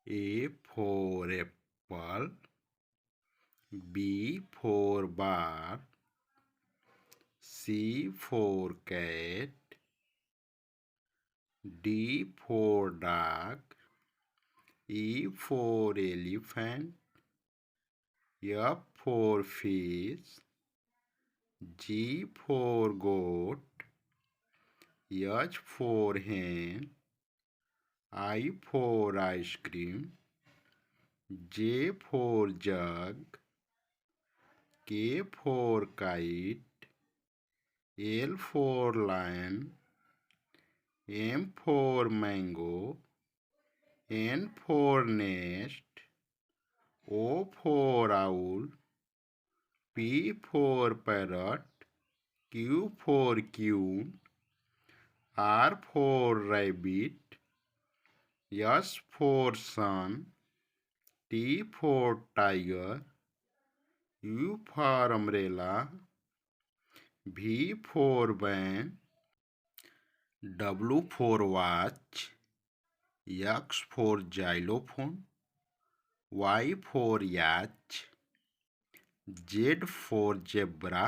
A for apple, B for bar, C for cat, D for dog, E for elephant, F for fish, G for goat, H for hen, I for ice cream, J for jug, K for kite, L for lion, M for mango, N for nest, O for owl, P for parrot, Q for queen, R for rabbit, S for sun, T for tiger, U for umbrella, V for van, W for watch, X for xylophone, Y for yacht, Z for zebra,